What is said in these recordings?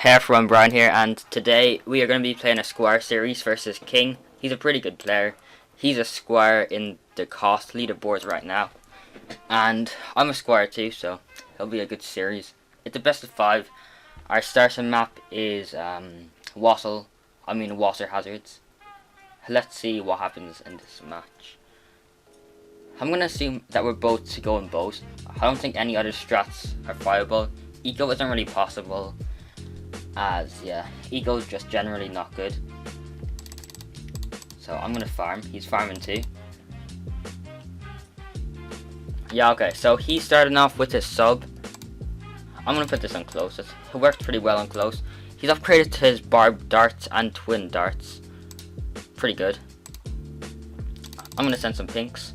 Hey everyone, Brian here, and today we are going to be playing a Squire series versus King. He's a pretty good player. He's a Squire in the cost leaderboards right now. And I'm a Squire too, so it'll be a good series. It's a best of 5. Our starting map is Wassel. Water hazards. Let's see what happens in this match. I'm going to assume that we're both going bows. I don't think any other strats are viable. Eco isn't really possible. Eco is just generally not good. So I'm gonna farm. He's farming too. Yeah, okay, so he's starting off with his sub. I'm gonna put this on close. It worked pretty well on close. He's upgraded to his barbed darts and twin darts. Pretty good. I'm gonna send some pinks.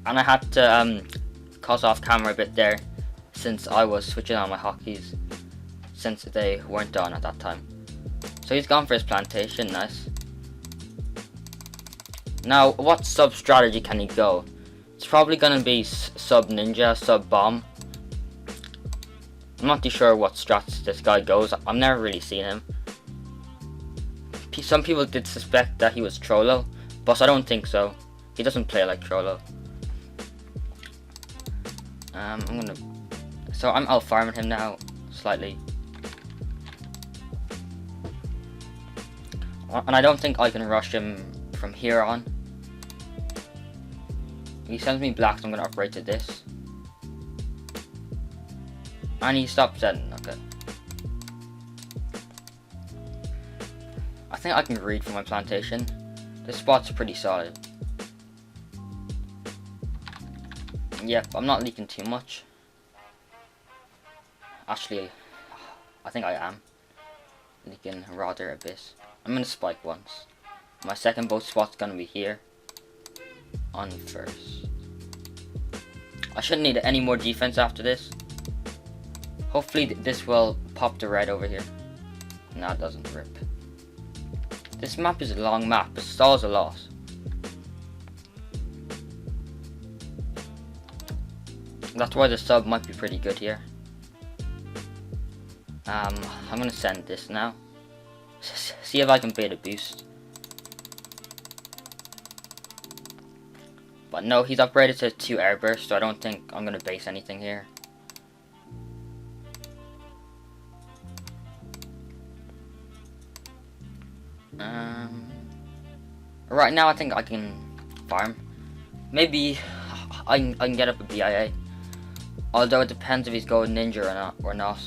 And I had to cut off camera a bit there, since I was switching on my hotkeys, since they weren't on at that time. So he's gone for his plantation, nice. Now, what sub strategy can he go? It's probably gonna be sub ninja, sub bomb. I'm not too sure what strats this guy goes. I've never really seen him. Some people did suspect that he was Trollo, but I don't think so. He doesn't play like Trollo. So I'm out farming him now, slightly. And I don't think I can rush him from here on. He sends me black, so I'm going to upgrade to this. And he stopped sending, okay. I think I can read from my plantation. This spot's pretty solid. Yep, I'm not leaking too much. Actually, I think I am leaking rather a bit. I'm gonna spike once. My second boat spot's gonna be here on first. I shouldn't need any more defense after this. Hopefully this will pop the red over here. No, it doesn't rip. This map is a long map, but stalls a lot. That's why the sub might be pretty good here. I'm gonna send this now. See if I can bait a boost. But no, he's upgraded to 2 airbursts, so I don't think I'm gonna base anything here. Right now I think I can farm. Maybe I can get up a BIA. Although it depends if he's going ninja or not.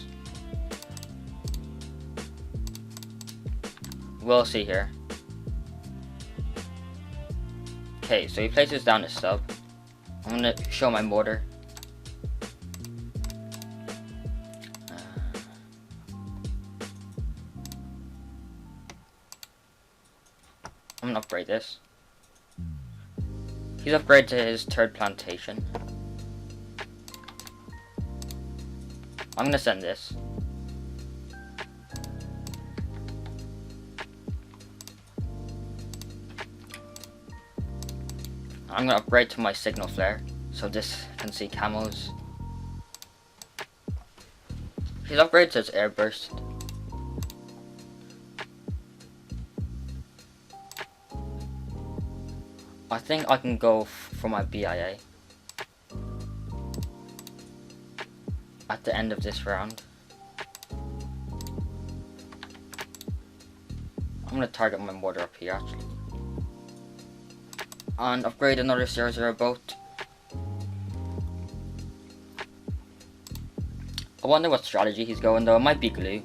We'll see here. Okay, so he places down his sub. I'm gonna show my mortar. I'm gonna upgrade this. He's upgraded to his 3rd plantation. I'm gonna send this. I'm gonna upgrade to my signal flare, so this can see camos. He's upgraded to his airburst. I think I can go for my BIA at the end of this round. I'm gonna target my mortar up here actually. And upgrade another 0-0 boat. I wonder what strategy he's going though. It might be glue.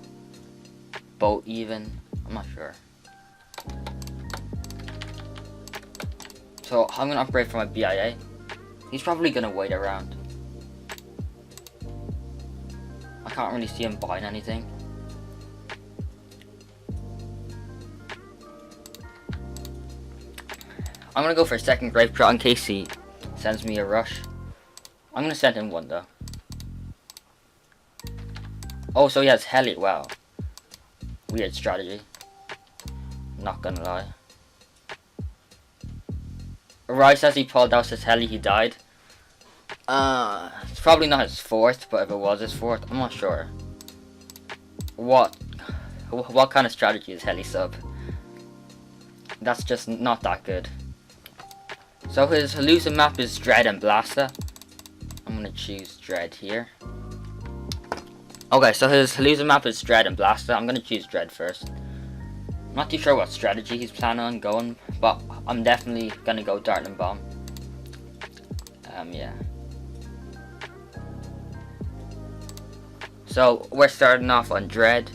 Boat even. I'm not sure. So I'm gonna upgrade for my BIA. He's probably gonna wait around. I can't really see him buying anything. I'm gonna go for a second grape shot in case he sends me a rush. I'm gonna send him one though. Oh, so he has heli. Wow. Weird strategy. Not gonna lie. Right as he pulled out his heli, he died. It's probably not his fourth, but if it was his fourth, I'm not sure. What kind of strategy is heli sub? That's just not that good. So his elusive map is Dread and Blaster. I'm gonna choose Dread here. Okay, so his elusive map is Dread and Blaster. I'm gonna choose Dread first. I'm not too sure what strategy he's planning on going, but I'm definitely gonna go Dartling Bomb. Yeah. So we're starting off on Dread.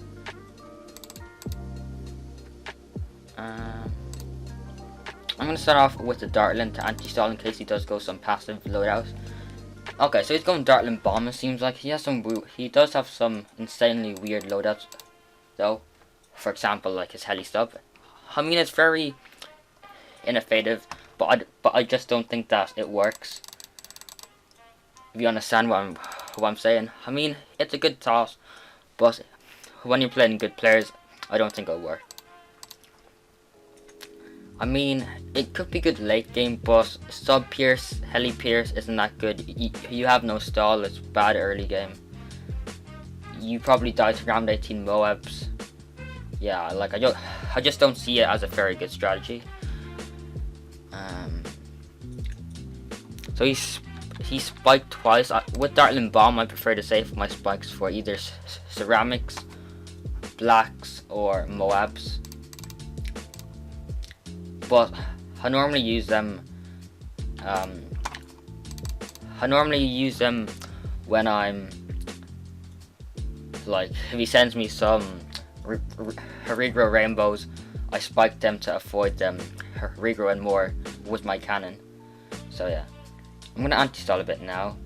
I'm gonna start off with the Dartling to anti-stall in case he does go some passive loadout. Okay, so he's going Dartling Bomb. It seems like he does have some insanely weird loadouts, though. For example, like his heli stub. I mean, it's very innovative, but I just don't think that it works. If you understand what I'm saying. I mean, it's a good toss, but when you're playing good players, I don't think it'll work. I mean, it could be good late game, but sub pierce, heli pierce isn't that good. You have no stall. It's bad early game. You probably die to round 18 MOABs. Yeah, like I just don't see it as a very good strategy. So he spiked twice. With Dartling Bomb, I prefer to save my spikes for either ceramics, blacks, or MOABs. But I normally use them. When I'm like, if he sends me some regro rainbows, I spike them to avoid them regro and more with my cannon. So yeah, I'm gonna anti-stall a bit now.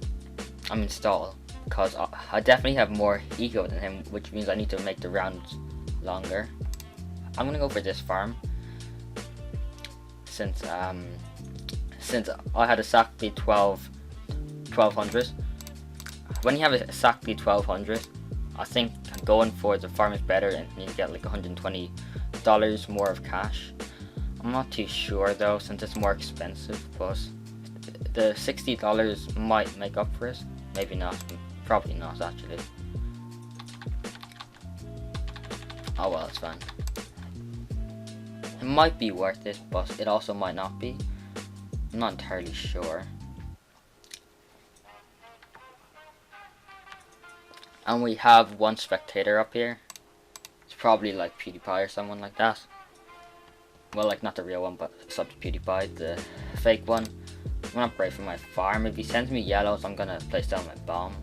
I'm in stall because I definitely have more eco than him, which means I need to make the rounds longer. I'm gonna go for this farm. Since I had a sack bleed 1200. When you have a sack bleed 1200, I think going for the farm is better, and you get like $120 more of cash. I'm not too sure though, since it's more expensive, but the $60 might make up for it. Maybe not. Probably not actually. Oh well, it's fine. It might be worth it, but it also might not be. I'm not entirely sure. And we have one spectator up here. It's probably like PewDiePie or someone like that. Well, like not the real one, but sub to PewDiePie, the fake one. I'm gonna pray for my farm. If he sends me yellows, I'm gonna place down my bomb.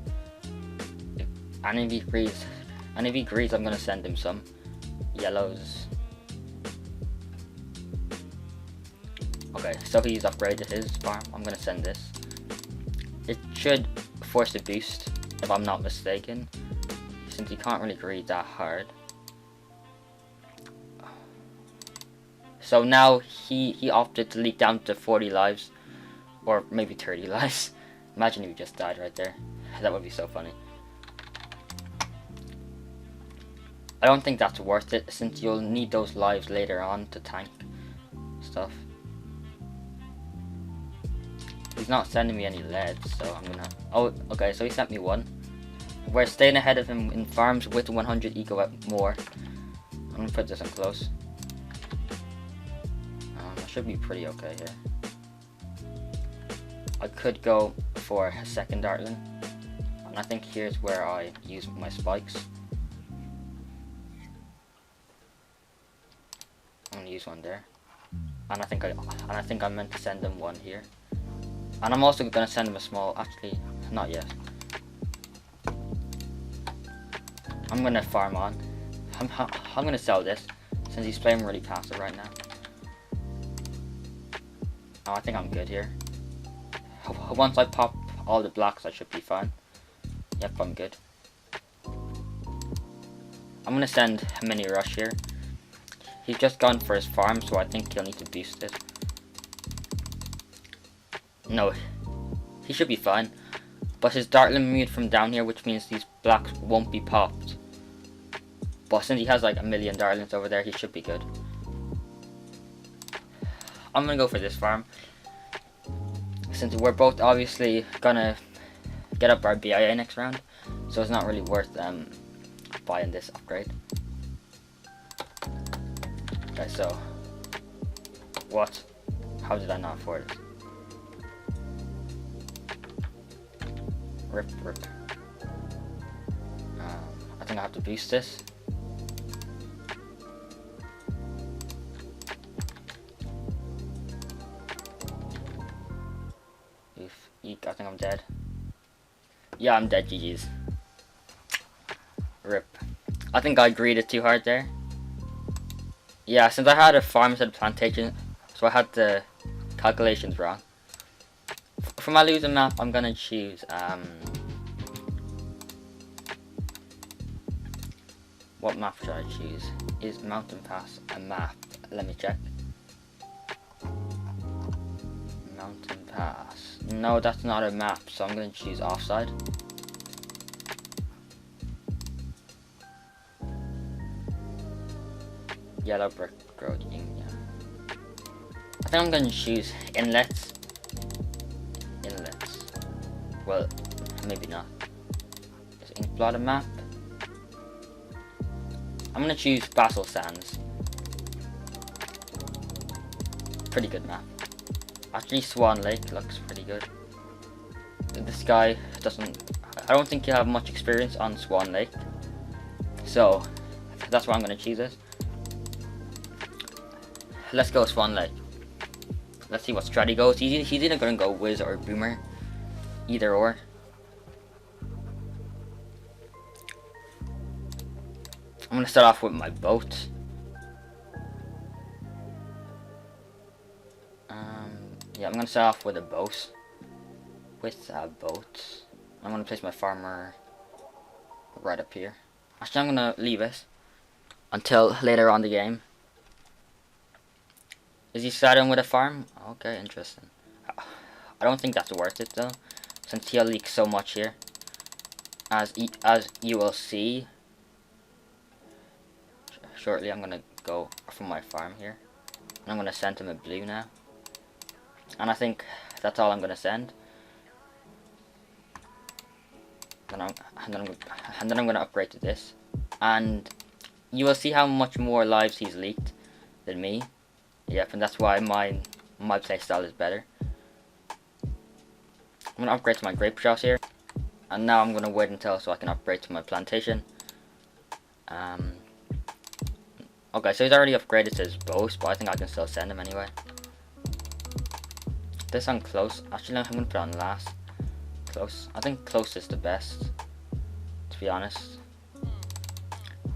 And if he agrees, I'm gonna send him some yellows. Okay, so he's upgraded his farm. I'm gonna send this. It should force a boost, if I'm not mistaken, since he can't really greed that hard. So now he opted to leak down to 40 lives, or maybe 30 lives. Imagine if he just died right there. That would be so funny. I don't think that's worth it, since you'll need those lives later on to tank stuff. He's not sending me any leads, so I'm gonna... Oh, okay, so he sent me one. We're staying ahead of him in farms with 100 eco at more. I'm gonna put this in close. I should be pretty okay here. I could go for a second Dartling, and I think here's where I use my spikes. I'm gonna use one there, and I think I meant to send him one here. And I'm also gonna send him a small, actually, not yet. I'm gonna farm on. I'm gonna sell this, since he's playing really passive right now. Oh, I think I'm good here. Once I pop all the blocks, I should be fine. Yep, I'm good. I'm gonna send a mini rush here. He's just gone for his farm, so I think he'll need to boost it. No, he should be fine. But his Dartling mute from down here, which means these blocks won't be popped. But since he has like a million Dartlings over there, he should be good. I'm gonna go for this farm, since we're both obviously gonna get up our BIA next round, so it's not really worth buying this upgrade. Okay, so what? How did I not afford it? Rip. I think I have to boost this. Eek, I think I'm dead. Yeah, I'm dead, GG's. Rip. I think I greeted too hard there. Yeah, since I had a farm instead of plantation, so I had the calculations wrong. For my losing map, I'm gonna choose what map should I choose? Is Mountain Pass a map? Let me check. Mountain Pass. No, that's not a map, so I'm gonna choose Offside. Yellow Brick Road, yeah. I think I'm gonna choose Inlets. Well, maybe not. Is Inkblot a map? I'm gonna choose Wassel Sands. Pretty good map. Actually, Swan Lake looks pretty good. This guy doesn't... I don't think you have much experience on Swan Lake. So, that's why I'm gonna choose this. Let's go Swan Lake. Let's see what strat he goes. He's either gonna go Wiz or Boomer. Either or. I'm gonna start off with my boat. Yeah, I'm gonna start off with a boat. I'm gonna place my farmer right up here. Actually, I'm gonna leave it until later on the game. Is he starting with a farm? Okay, interesting. I don't think that's worth it though, since he'll leak so much here. As you will see shortly, I'm gonna go from my farm here, and I'm gonna send him a blue now. And I think that's all I'm gonna send. And then I'm gonna upgrade to this, and you will see how much more lives he's leaked than me. Yep, and that's why my playstyle is better. I'm gonna upgrade to my grape shots here, and now I'm gonna wait until so I can upgrade to my plantation. Okay, so he's already upgraded to his bows, but I think I can still send him anyway. This on close. Actually, I'm gonna put it on last. Close. I think close is the best, to be honest.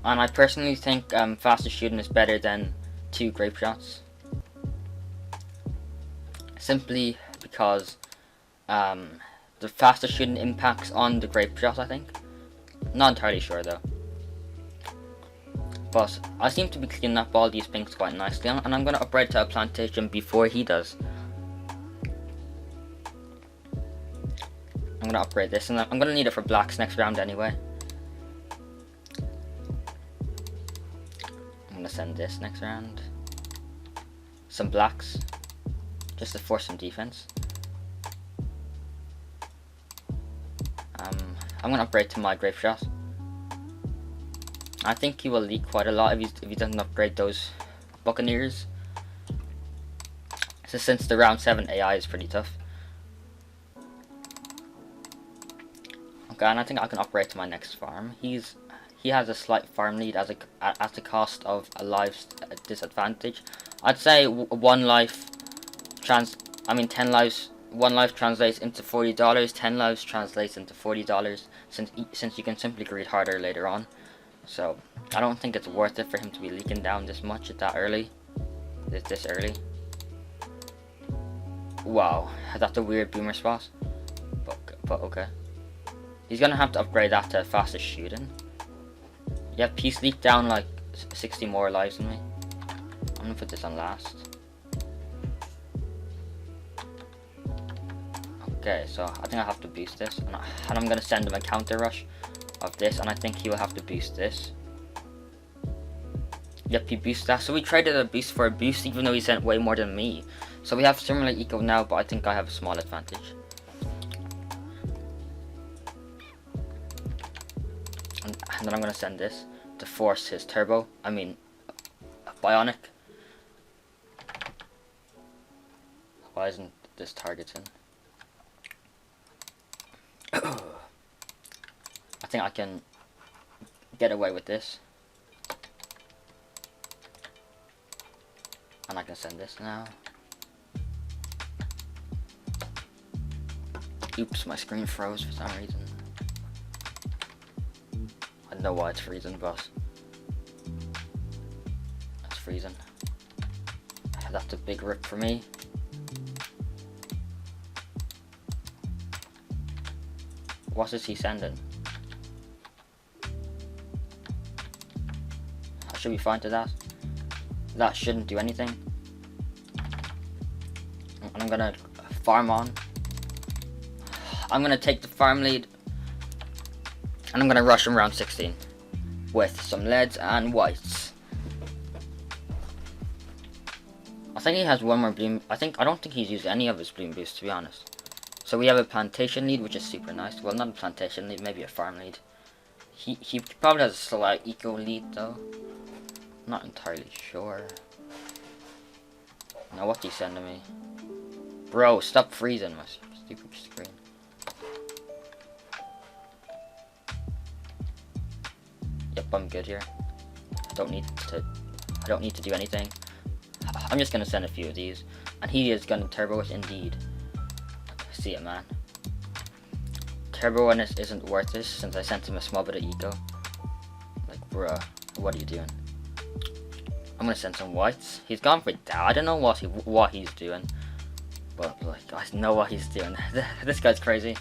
And I personally think faster shooting is better than 2 grape shots. Simply because the faster shooting impacts on the grape shots, I think. Not entirely sure though. But I seem to be cleaning up all these pinks quite nicely, and I'm going to upgrade to a plantation before he does. I'm going to upgrade this, and I'm going to need it for blacks next round anyway. I'm going to send this next round. Some blacks, just to force some defense. I'm going to upgrade to my grape shot. I think he will leak quite a lot if he doesn't upgrade those Buccaneers. So since the round 7 AI is pretty tough. Okay, and I think I can upgrade to my next farm. He has a slight farm lead at the cost of a life disadvantage. I'd say 1 life 10 lives. 1 life translates into $40. 10 lives translates into $40. Since you can simply greed harder later on. So I don't think it's worth it for him to be leaking down this much at that early. This early. Wow, that's a weird boomer spot. But okay. He's gonna have to upgrade that to fastest shooting. Yep, he's leaked down like 60 more lives than me. I'm gonna put this on last. Okay, so I think I have to boost this, and I'm gonna send him a counter rush of this, and I think he will have to boost this. Yep, he boosted that. So we traded a boost for a boost, even though he sent way more than me. So we have similar eco now, but I think I have a small advantage. And then I'm gonna send this to force his turbo. I mean, bionic. Why isn't this targeting? I think I can get away with this. And I can send this now. Oops, my screen froze for some reason. I don't know why it's freezing, but it's freezing. That's a big rip for me. What is he sending? I should be fine to that. That shouldn't do anything. And I'm gonna farm on. I'm gonna take the farm lead. And I'm gonna rush him round 16. With some leads and whites. I think he has one more bloom. I don't think he's used any of his bloom boosts, to be honest. So we have a plantation lead, which is super nice. Well, not a plantation lead, maybe a farm lead. He probably has a slight eco lead though. Not entirely sure. Now what's he sending me? Bro, stop freezing my stupid screen. Yep, I'm good here. I don't need to do anything. I'm just gonna send a few of these, and he is gonna turbo it indeed. See it, man. Turbo on this isn't worth this since I sent him a small bit of eco. Like, bruh, what are you doing? I'm gonna send some whites. He's gone for that. I don't know what he's doing, but like I know what he's doing. This guy's crazy.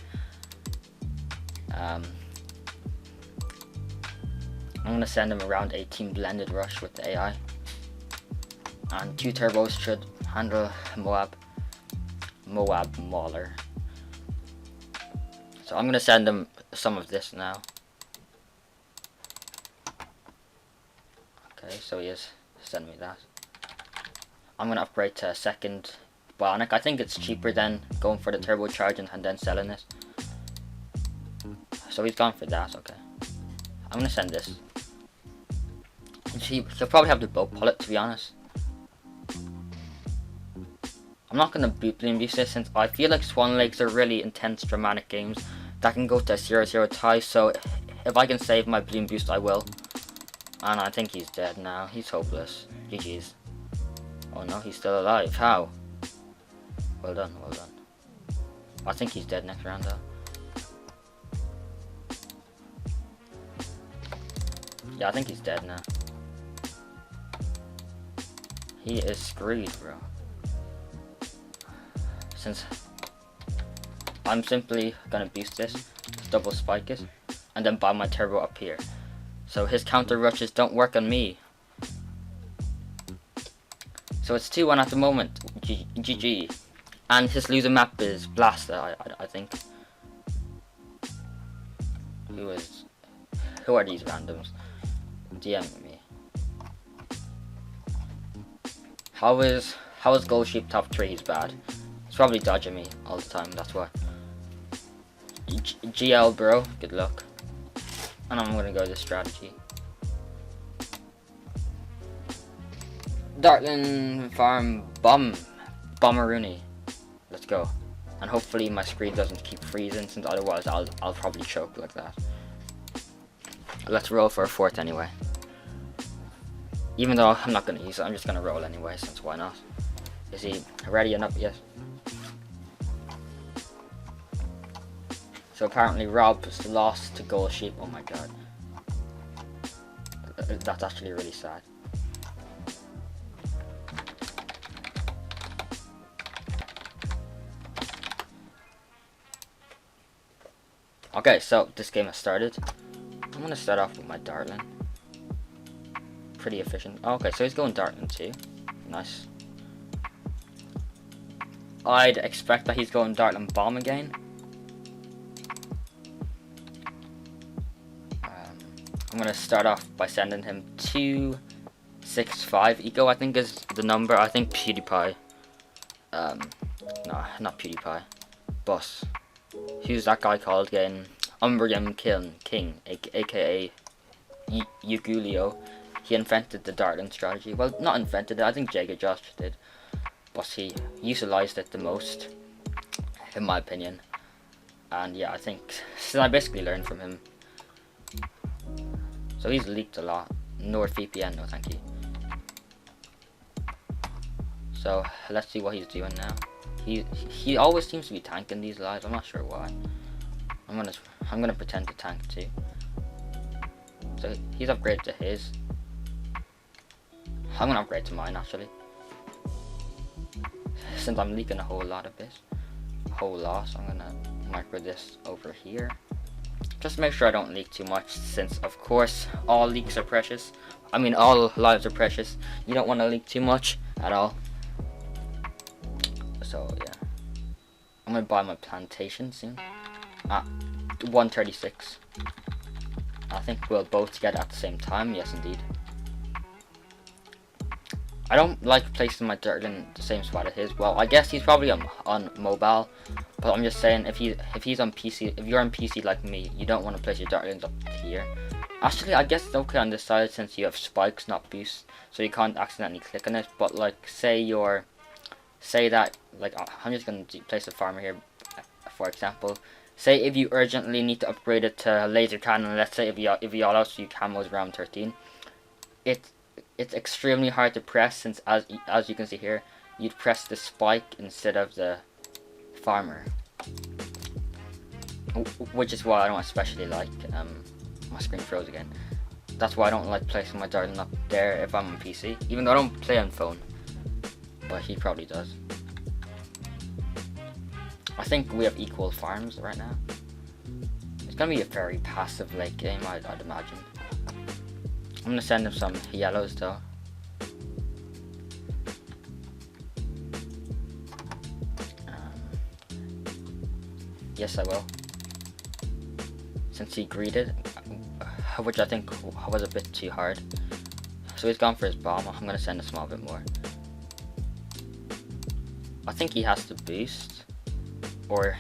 I'm gonna send him around 18 blended rush with the AI, and 2 turbos should handle MOAB Mauler. So I'm gonna send him some of this now. Okay, so he is sending me that. I'm gonna upgrade to a second bionic. I think it's cheaper than going for the turbocharge and then selling it. So he's gone for that. Okay, I'm gonna send this. He'll probably have the bow pullet, to be honest. I'm not gonna bloom boost this since I feel like Swan Lakes are really intense, dramatic games that can go to a 0-0 tie. So if I can save my bloom boost, I will. And I think he's dead now. He's hopeless. GG's. Oh no, he's still alive. How? Well done, well done. I think he's dead next round though. Yeah, I think he's dead now. He is screwed, bro. Since I'm simply gonna boost this, double spike it, and then buy my turbo up here. So his counter rushes don't work on me. So it's 2-1 at the moment. GG. And his loser map is Blaster, I think. Who are these randoms? DM me. How is Gold Sheep top 3? He's bad. He's probably dodging me all the time, that's why. GL bro, good luck. And I'm gonna go this strategy. Dartland Farm Bomberoonie. Let's go. And hopefully my screen doesn't keep freezing, since otherwise I'll probably choke like that. Let's roll for a 4th anyway. Even though I'm not gonna use it, I'm just gonna roll anyway, since why not? Is he ready enough? Yes. So apparently Rob's lost to Gold Sheep. Oh my god. That's actually really sad. Okay, so this game has started. I'm gonna start off with my Dartland. Pretty efficient. Oh, okay, so he's going Dartland too. Nice. I'd expect that he's going Dartland Bomb again. I'm gonna start off by sending him 265 eco, I think is the number. I think PewDiePie. No, not PewDiePie. Boss. Who's that guy called again? Umbrium King, aka Yugulio. He invented the Dartling strategy. Well, not invented it, I think Jagged Josh did. But he utilized it the most, in my opinion. And yeah, I think so I basically learned from him. So he's leaked a lot. NordVPN, no thank you. So let's see what he's doing now. He always seems to be tanking these lives. I'm not sure why. I'm gonna pretend to tank too. So he's upgraded to his. I'm gonna upgrade to mine actually. Since I'm leaking a whole lot of this, I'm gonna micro this over here. Just to make sure I don't leak too much, since of course all leaks are precious. I mean all lives are precious. You don't want to leak too much at all. So yeah, I'm gonna buy my plantation soon. 136. I think we'll both get at the same time. Yes, indeed. I don't like placing my dirt in the same spot as his. Well, I guess he's probably on mobile, but I'm just saying if he's on PC, if you're on PC like me, you don't want to place your dartlings up here. Actually, I guess it's okay on this side since you have spikes, not boosts, so you can't accidentally click on it. But like, say that like I'm just gonna place a farmer here, for example. Say if you urgently need to upgrade it to laser cannon, let's say if you all else you camos around 13, it's extremely hard to press, since as you can see here, you'd press the spike instead of the farmer, which is why I don't especially like my screen froze again. That's why I don't like placing my dartling up there if I'm on PC, even though I don't play on phone, but he probably does. I think we have equal farms right now. It's gonna be a very passive late game, I'd imagine. I'm gonna send him some yellows though. Yes, I will. Since he greeted, which I think was a bit too hard. So he's gone for his bomb. I'm gonna send a small bit more. I think he has to boost. Or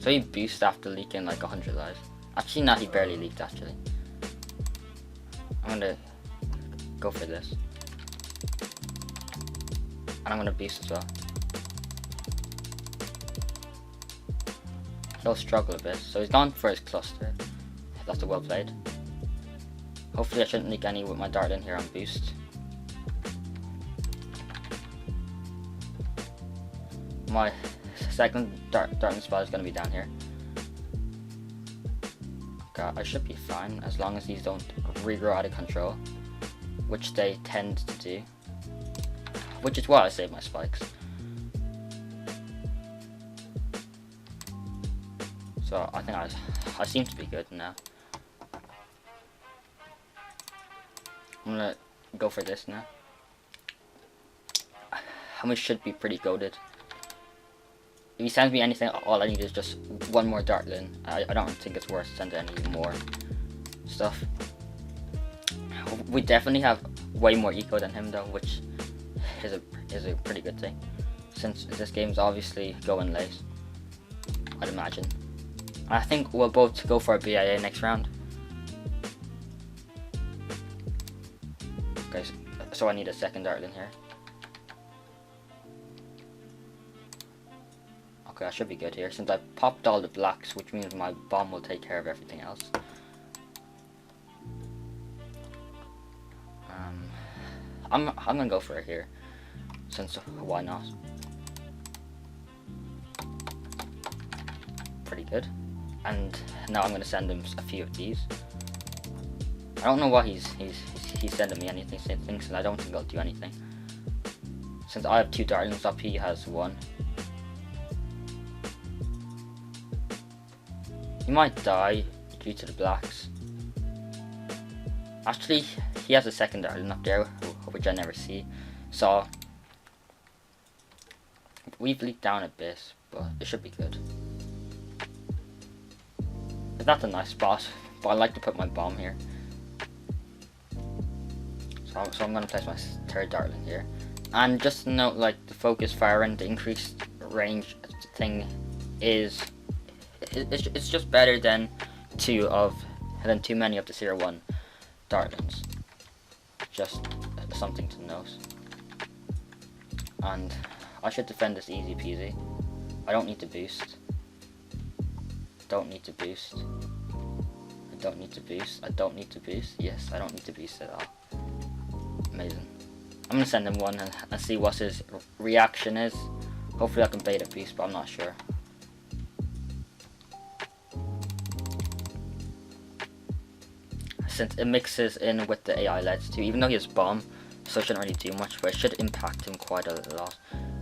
so he boosts after leaking like 100 lives. Actually, not, he barely leaked actually. I'm gonna go for this, and I'm gonna boost as well. He'll struggle a bit, so he's gone for his cluster. That's a well played. Hopefully I shouldn't leak any with my dart in here on boost. My second darting spot is going to be down here. Okay, I should be fine as long as these don't regrow out of control, which they tend to do, which is why I save my spikes. So I think I seem to be good now. I'm gonna go for this now. And we should be pretty goated. If he sends me anything, all I need is just one more dartling. I don't think it's worth sending any more stuff. We definitely have way more eco than him though, which is a pretty good thing, since this game's obviously going late, I'd imagine. I think we'll both go for a BIA next round. Okay, so I need a second dartling here. Okay, I should be good here since I popped all the blacks, which means my bomb will take care of everything else. I'm gonna go for it here, since why not? Pretty good. And now I'm gonna send him a few of these. I don't know why he's sending me anything, since I don't think I'll do anything. Since I have 2 dartlings up, he has 1. He might die due to the blacks. Actually, he has a second dartling up there, which I never see. So we've leaked down a bit, but it should be good. That's a nice spot, but I like to put my bomb here. So I'm gonna place my 3rd dartling here. And just to note, like the focus fire and the increased range thing is. It's just better than too many of the 0-1, dartlings. Just something to note. And I should defend this easy peasy. I don't need to boost. Don't need to boost. I don't need to boost. I don't need to boost. Yes, I don't need to boost at all. Amazing. I'm gonna send him one and see what his reaction is. Hopefully I can bait a boost, but I'm not sure. Since it mixes in with the AI LEDs too, even though he has bomb, so it shouldn't really do much, but it should impact him quite a lot.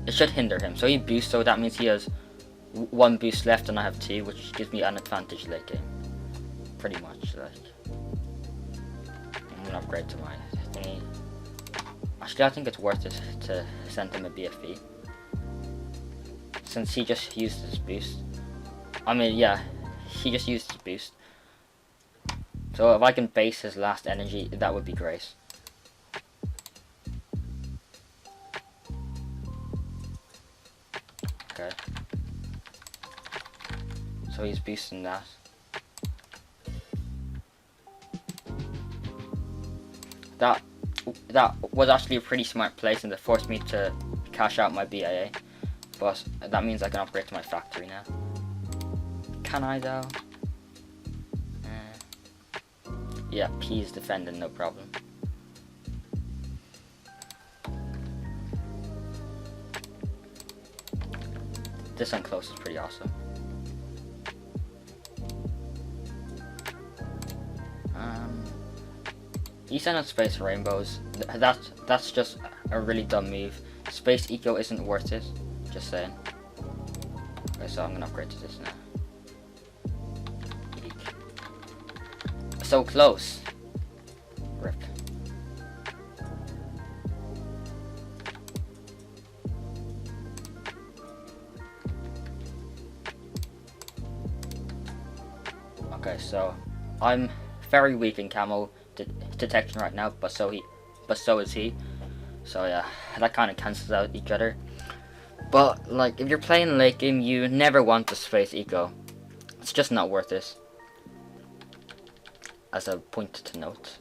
It should hinder him. So he boosts, so that means he has one boost left and I have two, which gives me an advantage late game. Pretty much, like. I'm gonna upgrade to my thingy. Actually, I think it's worth it to send him a BFE. Since he just used his boost. I mean, yeah, he just used his boost. So if I can base his last energy, that would be great. Okay. So he's boosting that. That was actually a pretty smart place, and it forced me to cash out my BIA. But that means I can upgrade to my factory now. Can I though? Yeah, P's defending, no problem. This one close is pretty awesome. You send out Space Rainbows. That's just a really dumb move. Space Eco isn't worth it. Just saying. Okay, so I'm gonna upgrade to this now. So close. Rip. Okay, so I'm very weak in camo detection right now, but so is he. So yeah, that kind of cancels out each other. But like, if you're playing late game, you never want the Space Eco. It's just not worth it. As a point to note.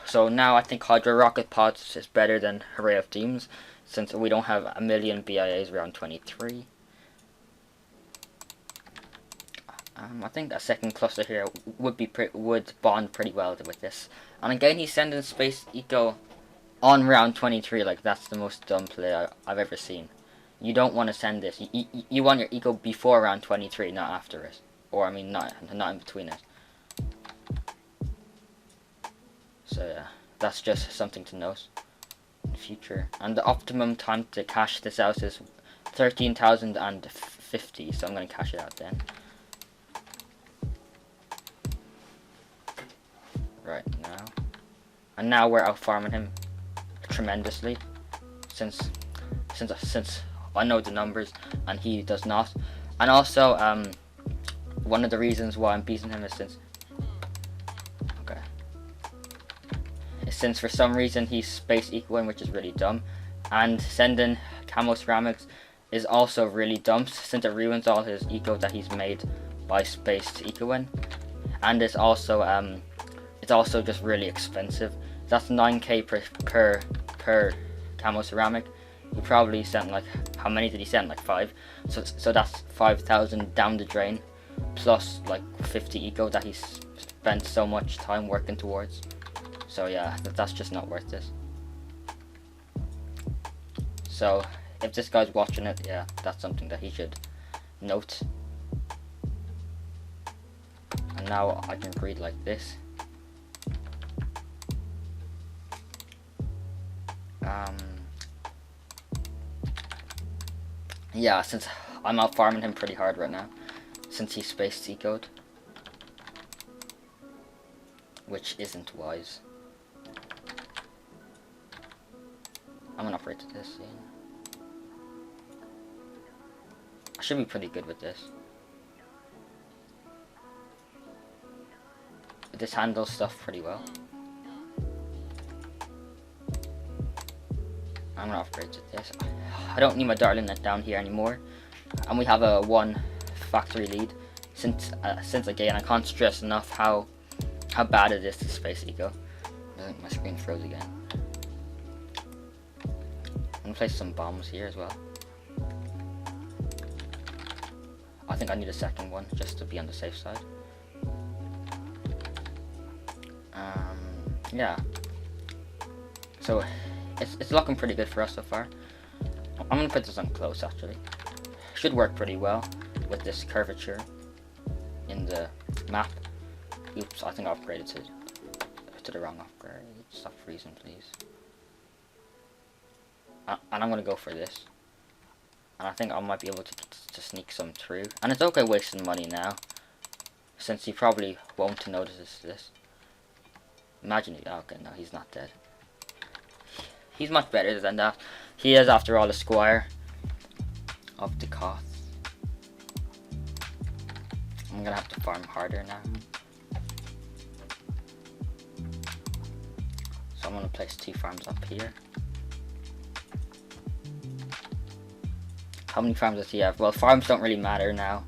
So now I think Hydro Rocket Pods is better than Array of Demons, since we don't have a million BIAs around 23. I think a second cluster here would bond pretty well with this. And again, he's sending Space Eco on round 23. Like, that's the most dumb play I've ever seen. You don't want to send this. You want your eco before round 23, not after it. Or I mean, not in between it. So yeah, that's just something to note in the future. And the optimum time to cash this out is 13,050. So I'm going to cash it out then. Right now. And now we're out farming him tremendously. Since I know the numbers and he does not. And also, one of the reasons why I'm beating him is since for some reason he's Space Ecoing, which is really dumb. And sending Camo Ceramics is also really dumb, since it ruins all his eco that he's made by Space Ecoing. And it's also just really expensive. That's 9k per Camo Ceramic. He probably sent, like, how many did he send? Like 5. So that's 5,000 down the drain, plus like 50 eco that he spent so much time working towards. So yeah, that's just not worth it. So if this guy's watching it, yeah, that's something that he should note. And now I can breed like this. Yeah, since I'm out farming him pretty hard right now, since he's Space Eco'd, which isn't wise. I'm gonna upgrade to this. Yeah. I should be pretty good with this. This handles stuff pretty well. I'm gonna upgrade to this. I don't need my Darling Net down here anymore. And we have a 1 factory lead. since again I can't stress enough how bad it is to space eco. My screen froze again. I'm gonna place some bombs here as well. I think I need a second one just to be on the safe side. Yeah. So it's looking pretty good for us so far. I'm gonna put this on close actually. Should work pretty well with this curvature in the map. Oops, I think I upgraded to the wrong upgrade. Stop freezing, please. And I'm gonna go for this. And I think I might be able to sneak some through. And it's okay wasting money now, since he probably won't notice this. Imagine it. Okay, no, he's not dead. He's much better than that. He is, after all, a squire of the Koth. I'm gonna have to farm harder now. So I'm gonna place 2 farms up here. How many farms does he have? Well, farms don't really matter now.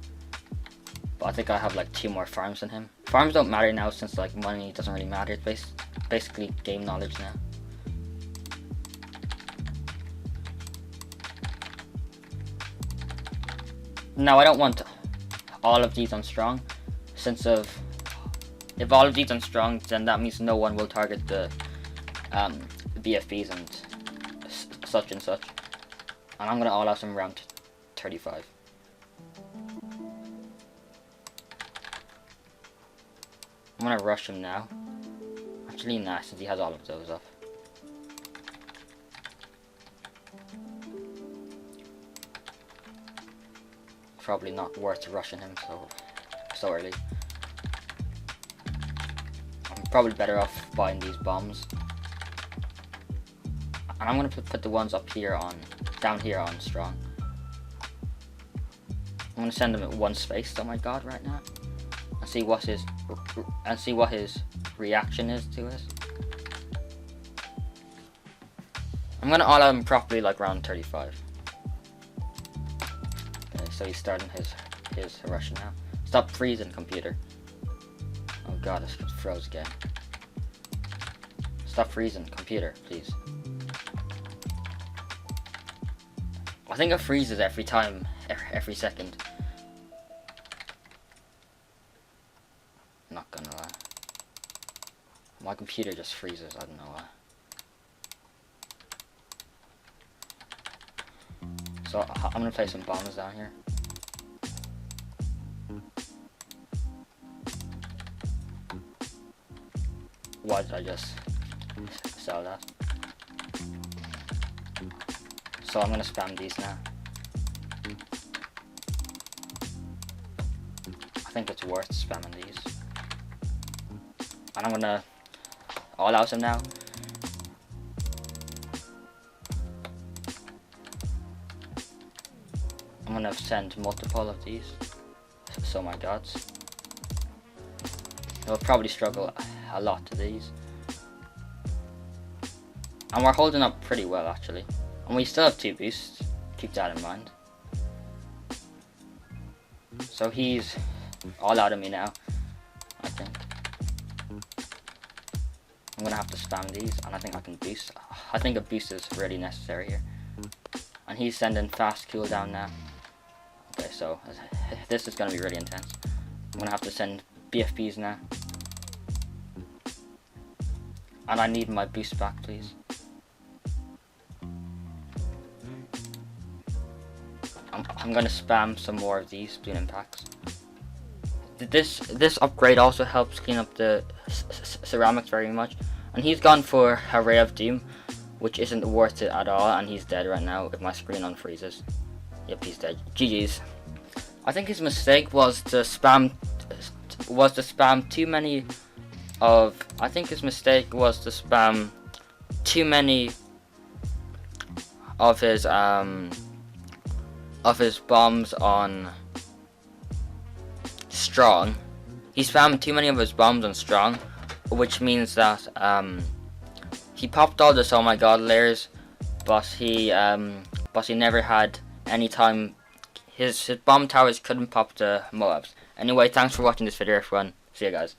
But I think I have like 2 more farms than him. Farms don't matter now since like money doesn't really matter. It's basically game knowledge now. Now I don't want all of these on strong, since if all of these on strong, then that means no one will target the BFBs and such and such. And I'm gonna all out him around 35. I'm gonna rush him now. Actually, nah, since he has all of those up. Probably not worth rushing him so early. I'm probably better off buying these bombs. And I'm gonna put the ones up here down here on strong. I'm gonna send him at 1 space. Oh my god, right now, and see what his reaction is to it. I'm gonna all out him properly like around 35. Okay, so he's starting his Russian now. Stop freezing, computer. Oh god, this froze again. Stop freezing, computer, please. I think it freezes every time, every second. Not gonna lie. My computer just freezes, I don't know why. So I'm gonna place some bombs down here. Why did I just sell that? So I'm gonna spam these now. I think it's worth spamming these. And I'm gonna all out him now. I'm gonna send multiple of these. So my gods. He'll probably struggle a lot to these. And we're holding up pretty well actually. And we still have 2 boosts, keep that in mind. So he's all out of me now, I think. I'm gonna have to spam these, and I think I can boost. I think a boost is really necessary here. And he's sending fast cooldown now. Okay, so this is gonna be really intense. I'm gonna have to send BFBs now. And I need my boost back, please. I'm gonna spam some more of these Bloon impacts. This upgrade also helps clean up the ceramics very much. And he's gone for a Ray of Doom, which isn't worth it at all, and he's dead right now if my screen unfreezes. Yep, he's dead. GG's. I think his mistake was to spam too many of. I think his mistake was to spam too many of his bombs on strong. He spammed too many of his bombs on strong, which means that he popped all the oh my god layers, but he never had any time. His bomb towers couldn't pop the MOABs, Anyway, thanks for watching this video, everyone. See you guys.